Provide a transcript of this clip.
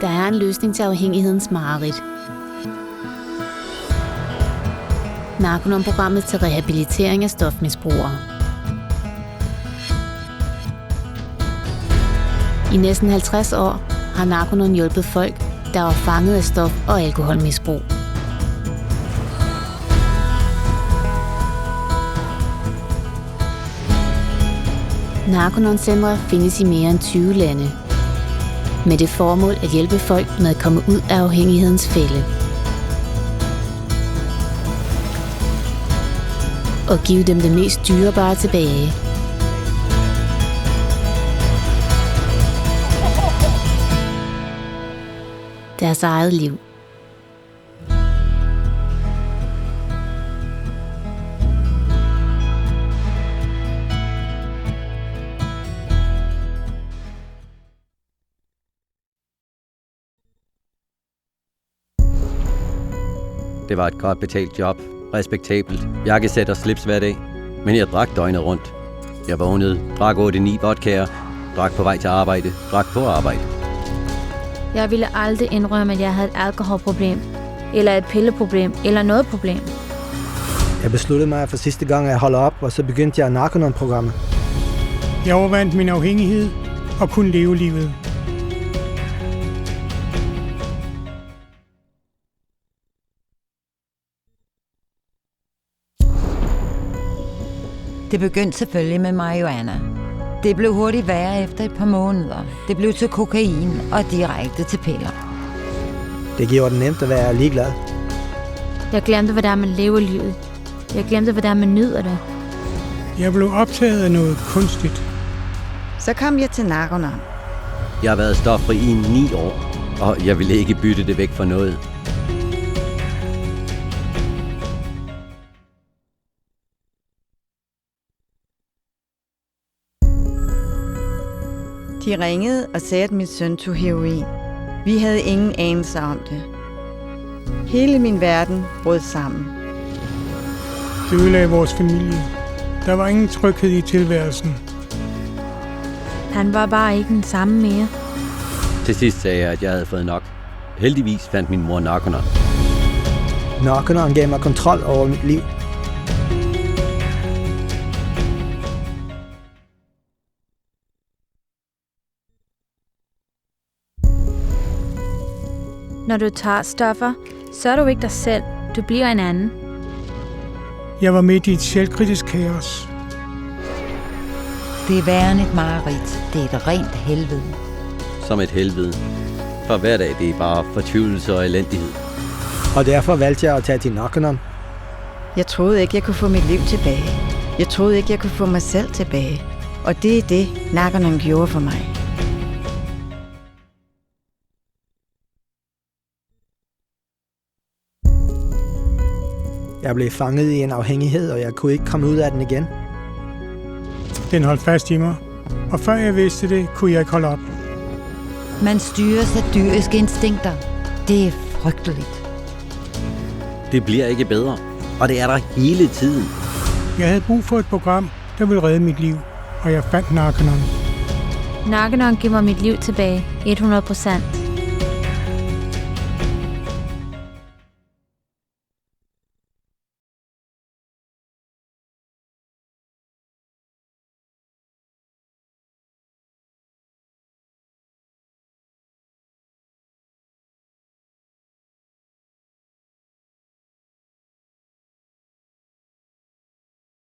Der er en løsning til afhængighedens mareridt. Narconon-programmet til rehabilitering af stofmisbrugere. I næsten 50 år har Narconon hjulpet folk, der var fanget af stof- og alkoholmisbrug. Narconon-centre findes i mere end 20 lande, med det formål at hjælpe folk med at komme ud af afhængighedens fælde. Og give dem det mest dyrebare tilbage. Deres eget liv. Det var et godt betalt job, respektabelt, jakkesæt og slips hver dag, men jeg drak døgnet rundt. Jeg vågnede, drak 8-9 vodkaer, drak på vej til arbejde, drak på arbejde. Jeg ville aldrig indrømme, at jeg havde et alkoholproblem, eller et pilleproblem, eller noget problem. Jeg besluttede mig for sidste gang at holde op, og så begyndte jeg Narconon-programmet. Jeg overvandt min afhængighed og kunne leve livet. Det begyndte selvfølgelig med marihuana. Det blev hurtigt værre efter et par måneder. Det blev til kokain og direkte til piller. Det gjorde det nemt at være ligeglad. Jeg glemte, hvordan man lever livet. Jeg glemte, hvordan man nyder det. Jeg blev optaget af noget kunstigt. Så kom jeg til Narconon. Jeg har været stoffri i 9 år, og jeg ville ikke bytte det væk for noget. De ringede og sagde, at min søn tog heroin. Vi havde ingen anelse om det. Hele min verden brød sammen. Det ødelagde vores familie. Der var ingen tryghed i tilværelsen. Han var bare ikke den samme mere. Til sidst sagde jeg, at jeg havde fået nok. Heldigvis fandt min mor Narconon. Narconon gav mig kontrol over mit liv. Når du tager stoffer, så er du ikke dig selv. Du bliver en anden. Jeg var midt i et selvkritisk kaos. Det er værre end et mareridt. Det er et rent helvede. Som et helvede. For hver dag det er bare fortvivlelse og elendighed. Og derfor valgte jeg at tage til Narconon. Jeg troede ikke, jeg kunne få mit liv tilbage. Jeg troede ikke, jeg kunne få mig selv tilbage. Og det er det, Narconon gjorde for mig. Jeg blev fanget i en afhængighed, og jeg kunne ikke komme ud af den igen. Den holdt fast i mig. Og før jeg vidste det, kunne jeg ikke holde op. Man styres af dyriske instinkter. Det er frygteligt. Det bliver ikke bedre, og det er der hele tiden. Jeg havde brug for et program, der ville redde mit liv, og jeg fandt Narconon. Narconon giver mig mit liv tilbage, 100%.